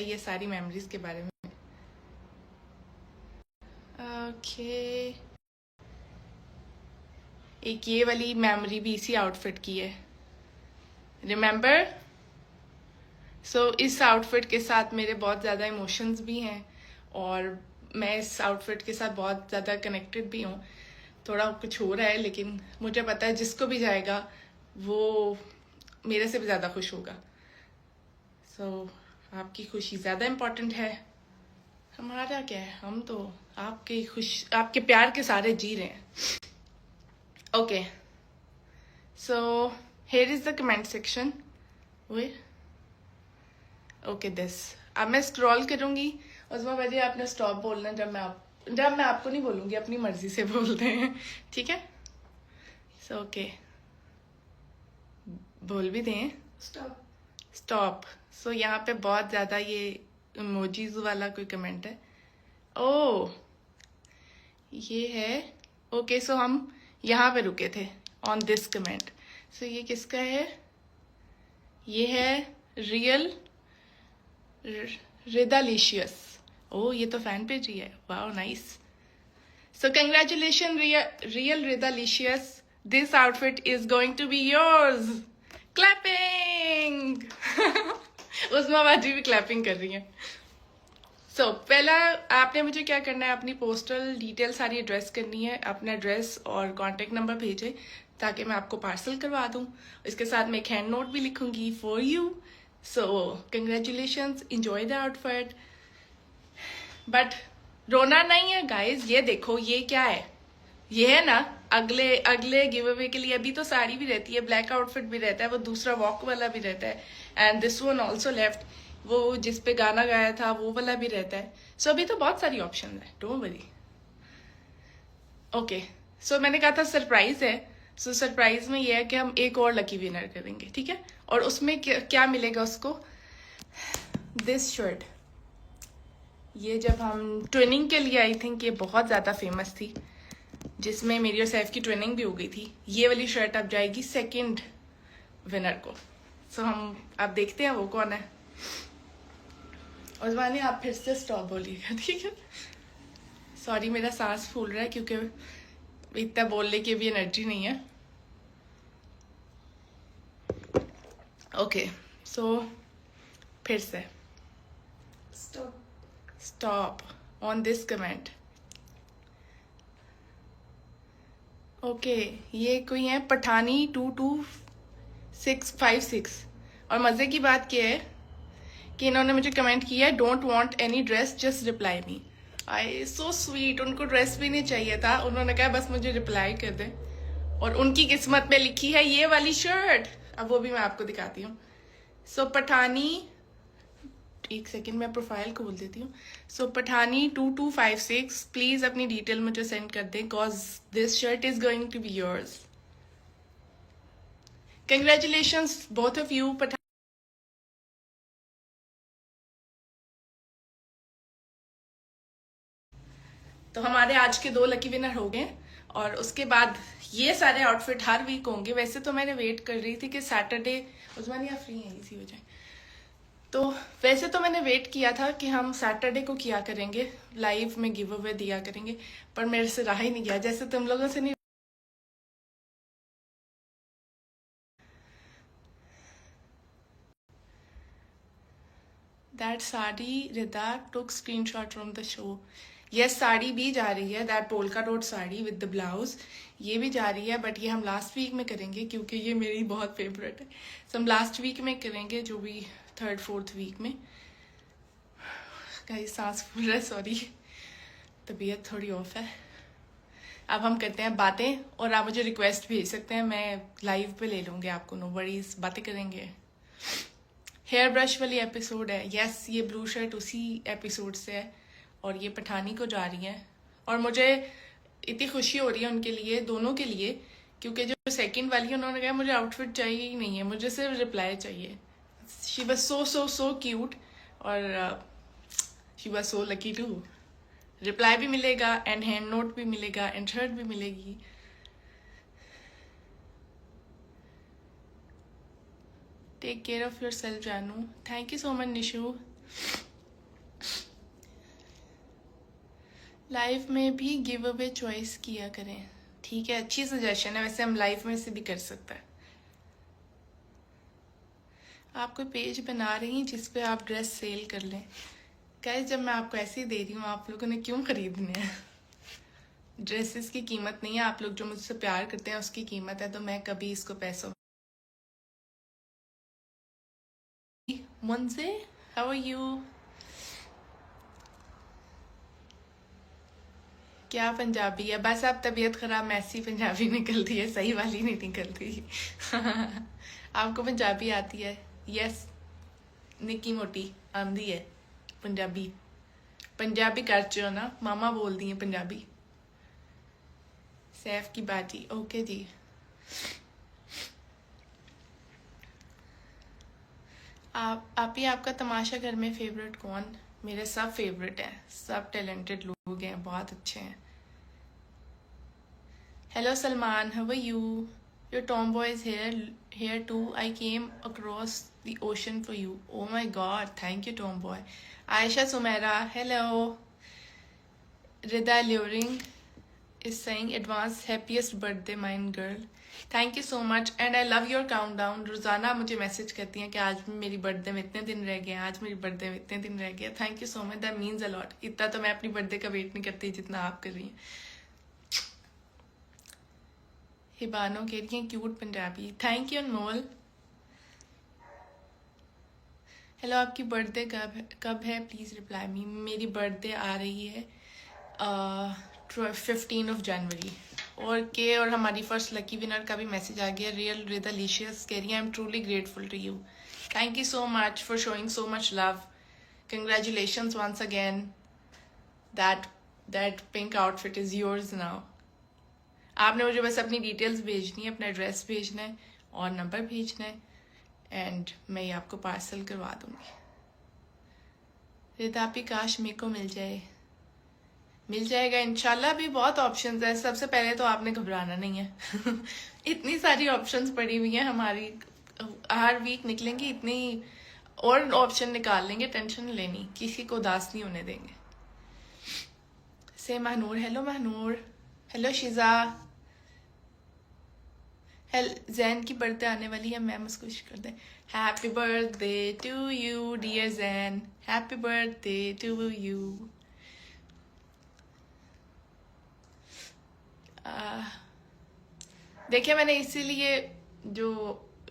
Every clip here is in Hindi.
ये सारी मेमोरीज के बारे में। ओके, एक ये वाली मेमोरी भी इसी आउटफिट की है, रिमेम्बर। सो इस आउटफिट के साथ मेरे बहुत ज़्यादा इमोशंस भी हैं और मैं इस आउटफिट के साथ बहुत ज़्यादा कनेक्टेड भी हूँ। थोड़ा कुछ हो रहा है लेकिन मुझे पता है जिसको भी जाएगा वो मेरे से भी ज़्यादा खुश होगा। सो आपकी खुशी ज़्यादा इम्पोर्टेंट है। हमारा क्या है, हम तो आपके प्यार के सारे जी रहे हैं। Okay, so here is the comment section. Okay this, अब मैं स्क्रॉल करूंगी, उसमें वजह आपने स्टॉप बोलना जब मैं आपको नहीं बोलूंगी, अपनी मर्जी से बोलते हैं, ठीक है। सो ओके, बोल भी दें स्टॉप स्टॉप। सो यहाँ पे बहुत ज़्यादा ये इमोजीज वाला कोई कमेंट है। ओ ये है, ओके। सो हम यहाँ पे रुके थे ऑन दिस कमेंट। सो ये किसका है? ये है रियल रिदालिशियस। ओ ये तो फैन पेज ही है, wow nice. So congratulation real Ridalicious, this outfit is going to be yours. Clapping Usma baji भी क्लैपिंग कर रही है। सो पहला आपने मुझे क्या करना है, अपनी पोस्टल डिटेल सारी एड्रेस करनी है, अपना एड्रेस और कॉन्टेक्ट नंबर भेजें ताकि मैं आपको पार्सल करवा दूं। इसके साथ मैं एक हैंड नोट भी लिखूंगी for you. So congratulations, enjoy the outfit. But रोना नहीं है गाइज, ये देखो ये क्या है, ये है ना अगले अगले गिव अवे के लिए। अभी तो साड़ी भी रहती है, ब्लैक आउटफिट भी रहता है, वो दूसरा वॉक वाला भी रहता है, and this one also left, वो जिस पे गाना गाया था वो वाला भी रहता है। सो अभी तो बहुत सारी ऑप्शन है, डोंट वरी। ओके, सो मैंने कहा था सरप्राइज है। सो सरप्राइज में ये है कि हम एक और लकी विनर करेंगे, ठीक है। और उसमें क्या मिलेगा उसको, दिस शर्ट। ये जब हम ट्रेनिंग के लिए, आई थिंक ये बहुत ज़्यादा फेमस थी, जिसमें मेरी और सैफ की ट्रेनिंग भी हो गई थी। ये वाली शर्ट अब जाएगी सेकंड विनर को। सो हम अब देखते हैं वो कौन है। उस्मानी आप फिर से स्टॉप बोलिएगा, ठीक है। सॉरी मेरा सांस फूल रहा है क्योंकि इतना बोलने की भी एनर्जी नहीं है। ओके, सो फिर से stop on this comment. Okay, ये कोई है पठानी 22656। और मज़े की बात क्या है कि इन्होंने मुझे कमेंट किया है, don't want any dress just reply me. I so sweet, उनको ड्रेस भी नहीं चाहिए था, उन्होंने कहा बस मुझे रिप्लाई कर दे। और उनकी किस्मत में लिखी है ये वाली शर्ट। अब वो भी मैं आपको दिखाती हूँ। सो पठानी, एक सेकेंड मैं प्रोफाइल खोल देती हूँ। सो पठानी 2256, प्लीज अपनी डिटेल मुझे सेंड कर दें, cause this shirt is going to be yours. Congratulations both of you. तो हमारे आज के 2 लकी विनर हो गए, और उसके बाद ये सारे आउटफिट हर वीक होंगे। वैसे तो मैंने वेट कर रही थी कि सैटरडे, उस्मान या फ्री है इसी वजह, तो वैसे तो मैंने वेट किया था कि हम सैटरडे को किया करेंगे, लाइव में गिव अवे दिया करेंगे, पर मेरे से रहा ही नहीं गया, जैसे तुम लोगों से नहीं। That sari Rida took screenshot from the show. Yes, sari भी जा रही है, that polka dot sari with the blouse, ये भी जा रही है, बट ये हम लास्ट वीक में करेंगे क्योंकि ये मेरी बहुत फेवरेट है। सो हम लास्ट वीक में करेंगे, जो भी 3rd 4th वीक में। गाइस सांस फूल रहा है, सॉरी, तबीयत थोड़ी ऑफ है। अब हम करते हैं बातें, और आप मुझे रिक्वेस्ट भेज सकते हैं, मैं लाइव पे ले लूँगी आपको, नो वरीज, बातें करेंगे। हेयर ब्रश वाली एपिसोड है, यस, ये ब्लू शर्ट उसी एपिसोड से है, और ये पठानी को जा रही है। और मुझे इतनी खुशी हो रही है उनके लिए, दोनों के लिए, क्योंकि जो सेकंड वाली है उन्होंने कहा मुझे आउटफिट चाहिए ही नहीं है, मुझे सिर्फ रिप्लाई चाहिए। She was so so so cute, और she was so lucky too. Reply भी मिलेगा एंड हैंड नोट भी मिलेगा एंड शर्ट भी मिलेगी। Take care of yourself जानू। Thank you so much Nishu. Life में भी गिव अवे चॉइस किया करें। ठीक है, अच्छी सजेशन है, वैसे हम लाइफ में से भी कर सकते हैं। आप कोई पेज बना रही हैं जिस पे आप ड्रेस सेल कर लें? गाइस, जब मैं आपको ऐसे ही दे रही हूँ, आप लोगों ने क्यों खरीदने हैं? ड्रेसेस की कीमत नहीं है, आप लोग जो मुझसे प्यार करते हैं उसकी कीमत है, तो मैं कभी इसको पैसों। मुंसे, हाउ आर यू? क्या पंजाबी है? बस अब तबीयत खराब में ऐसी पंजाबी निकलती है, सही वाली नहीं निकलती। आपको पंजाबी आती है? यस, निक्की मोटी आंदी है पंजाबी। पंजाबी कर चो ना, मामा बोल दी है पंजाबी। सैफ की बाटी, ओके जी। आप ही, आपका तमाशा घर में फेवरेट कौन? मेरे सब फेवरेट हैं, सब टैलेंटेड लोग हैं, बहुत अच्छे हैं। Hello Salman, how are you? Your tomboy is here too. I came across the ocean for you. Oh my god, thank you tomboy. Ayesha Sumera, hello. Rida Luring is saying advance happiest birthday mine girl. Thank you so much and I love your countdown. रोजाना मुझे मैसेज करती हैं कि आज मेरी बर्थडे में इतने दिन रह गए, आज मेरी बर्थडे में इतने दिन रह गए। Thank you so much, that means a lot. इतना तो मैं अपनी बर्थडे का वेट नहीं करती जितना आप कर रही हैं। हिबानो कह रही हैं cute Punjabi, thank you Anmol. Hello, आपकी बर्थडे कब है प्लीज़ रिप्लाई मी। मेरी बर्थडे आ रही है 15 जनवरी। और हमारी फर्स्ट लकी विनर का भी मैसेज आ गया। रियल रिदलिशियस कह रही है I am truly grateful to you. Thank you so much for showing so much love. Congratulations once again. That that pink outfit is yours now. आपने मुझे बस अपनी डिटेल्स भेजनी है, अपना एड्रेस भेजना है और नंबर भेजना है, एंड मैं ये आपको पार्सल करवा दूंगी। रिदापी, काश मेरे को मिल जाए। मिल जाएगा इंशाल्लाह। भी बहुत ऑप्शंस है। सबसे पहले तो आपने घबराना नहीं है। इतनी सारी ऑप्शंस पड़ी हुई हैं हमारी, हर वीक निकलेंगी इतनी और ऑप्शन निकाल लेंगे। टेंशन नहीं लेनी, किसी को उदास नहीं होने देंगे। से महनूर, हेलो महनूर। हेलो शिजा। जैन की बर्थडे आने वाली है, मैम उसको विश कर दें। Happy birthday to you dear Jain, happy birthday to you. देखिए, मैंने इसीलिए, जो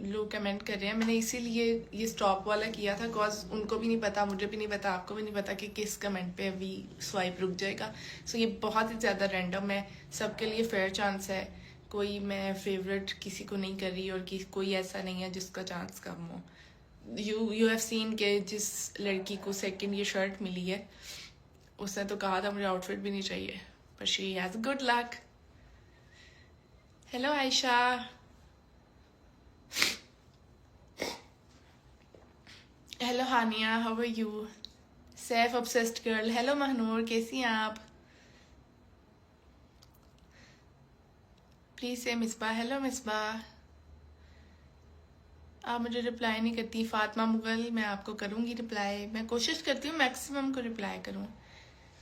लोग कमेंट कर रहे हैं, मैंने इसीलिए ये स्टॉप वाला किया था, बिकॉज उनको भी नहीं पता, मुझे भी नहीं पता, आपको भी नहीं पता कि किस कमेंट पे अभी स्वाइप रुक जाएगा। सो ये बहुत ही ज़्यादा रैंडम है, सबके लिए फेयर चांस है। कोई मैं फेवरेट किसी को नहीं कर रही और कोई ऐसा नहीं है जिसका चांस कम हो। यू हैव सीन के जिस लड़की को सेकंड ये शर्ट मिली है, उसने तो कहा था मुझे आउटफिट भी नहीं चाहिए, पर she has good luck. Hello Ayesha. Hello Haniya, how are you? Saif obsessed girl, hello Mahnoor, कैसी हैं आप? प्लीज से मिसबा, हेलो मिसबा। आप मुझे रिप्लाई नहीं करती। फातिमा मुगल, मैं आपको करूंगी रिप्लाई, मैं कोशिश करती हूँ मैक्सिमम को रिप्लाई करूँ।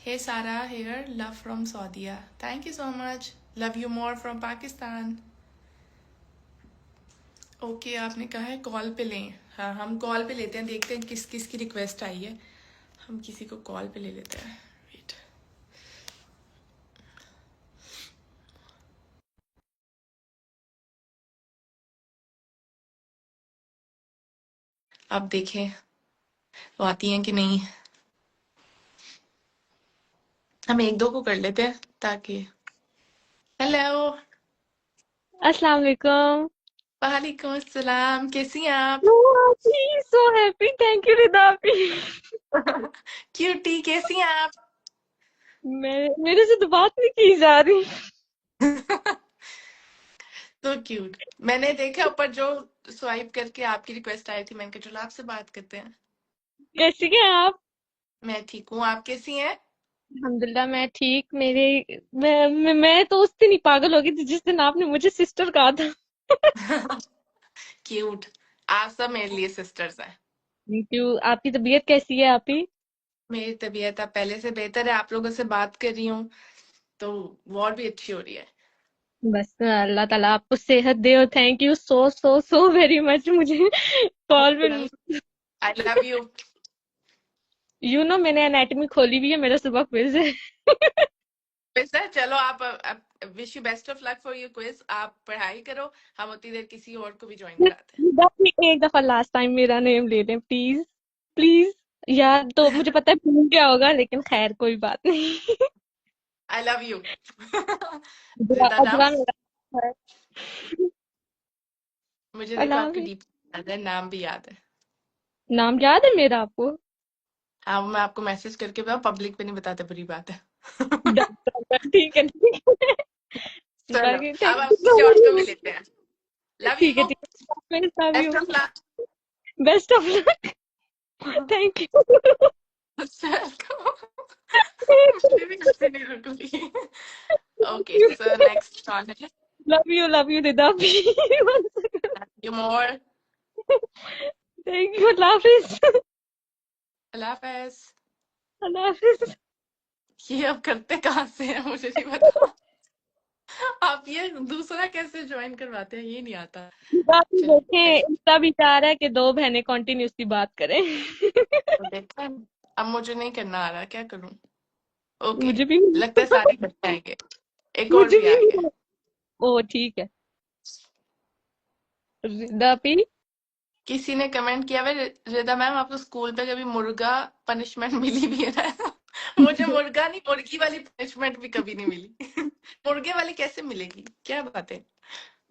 Hey Sara here, love from Saudia, thank you so much. Love you more from Pakistan. Okay, आपने कहा है कॉल पे लें। हाँ, हम कॉल पे लेते हैं, देखते हैं किस किस की रिक्वेस्ट आई है, हम किसी को कॉल पे ले लेते हैं। वेट, अब देखें वो आती हैं कि नहीं। हम एक दो को कर लेते हैं ताकि। हेलो। अस्सलाम वालेकुम। वालेकुम अस्सलाम, कैसी हैं आप? Oh, please, so happy. Thank you, Ridapi. Cutie, कैसी हैं आप? मेरे से तो बात नहीं की जा रही। तो क्यूट। मैंने देखा ऊपर जो स्वाइप करके आपकी रिक्वेस्ट आई थी, मैंने कहा चलो आपसे बात करते हैं। कैसी हैं आप? मैं ठीक हूँ, आप कैसी हैं? अल्हम्दुलिल्लाह, मैं ठीक। मैं तो उस दिन ही पागल हो गई थी जिस दिन आपने मुझे सिस्टर कहा था। क्यूट। आप सब मेरे लिए सिस्टर्स हैं। Thank you. आपकी तबीयत कैसी है आपकी? मेरी तबीयत अब पहले से बेहतर है, आप लोगों से बात कर रही हूँ तो वो और भी अच्छी हो रही है। बस अल्लाह ताला आपको सेहत दे, और thank you so so so very much मुझे कॉल में। I love you. मैंने एनाटॉमी खोली भी है, मेरा सुबह क्विज है। वैसे चलो, आप wish you best of luck for your quiz, आप पढ़ाई करो, हम उतनी देर किसी और को भी ज्वाइन कराते एक दफा लास्ट टाइम मेरा नेम ले लें प्लीज, प्लीज। यार तो हैं। मुझे पता है भूल गया होगा, लेकिन खैर कोई बात नहीं। I love you. अजरा रिदा नाम, अजरा मेरा है। मुझे देखो अल्लाह आपकी हाफिज। डीप याद है, नाम भी याद है। नाम याद है मेरा आपको? हाँ, मैं आपको मैसेज करके बताऊँ, पब्लिक पे नहीं बताते, बुरी बात है। ठीक है, ठीक है। चलो, बाकी अब थैंक हम किसी और को भी यू। लेते हैं। लव ठीक है, यू। ठीक है, love best you. Of luck. Best of luck. Thank you. मुझे भी कुछ नहीं रुक रही। ओके, सो नेक्स्ट कौन है? लव यू रिदा भी। You more. थैंक यू, अल्लाह हाफिज। अल्लाह हाफिज। अल्लाह हाफिज। ये अब करते कहाँ से है मुझे नहीं पता। आप ये दूसरा कैसे ज्वाइन करवाते हैं, ये नहीं आता। बाकी चलिए, देखें, इसका विचार है कि दो बहनें कॉन्टिन्यूसली बात करें। तो देखते हैं। अब मुझे नहीं करना आ रहा, क्या करूं? ओके, मुझे भी लगता है सारे बच्चे आएंगे। एक और मुझे भी भी आ गया। ओ ठीक है। रिदा पी। किसी ने कमेंट किया हुआ, रिदा मैम आपको स्कूल पे कभी मुर्गा पनिशमेंट मिली भी है ना? मुझे मुर्गा नहीं, मुर्गी वाली पनिशमेंट भी कभी नहीं मिली। मुर्गे वाली कैसे मिलेगी, क्या बात है?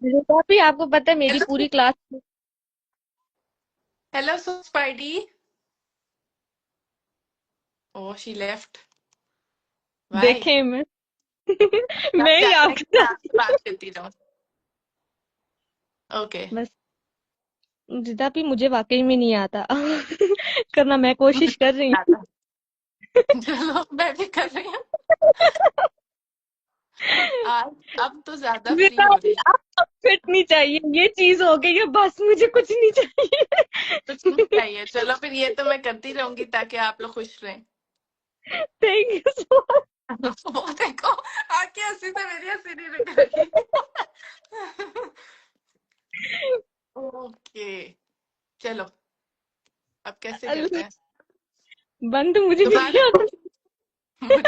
रिदा पी, आपको पता है मेरी हेलो, पूरी class. Hello so spidey. Oh she left. Bye. देखें मैं। आप मैं ही चाहते हैं कि आपके मैं साथ। आपसे बात करती रहूं? ओके। बस रिदा पी, मुझे वाकई में नहीं आता। करना मैं कोशिश कर रही हूँ। चलो, मैं भी कर रही हूँ। आज अब तो ज्यादा फ्री रिदा हो पी, रही। आप फिट नहीं चाहिए, ये चीज हो गई है, बस मुझे कुछ नहीं कुछ नहीं चाहिए। चाहिए, चलो फिर ये तो मैं करती रहूंगी ताकि आप लोग खुश रहें। Thank you so much. वो देखो, आके हंसी से मेरी हंसी नहीं रुक रही। ओके, चलो, अब कैसे करते हैं? बंद मुझे भी नहीं दोबारा। आता। मुझे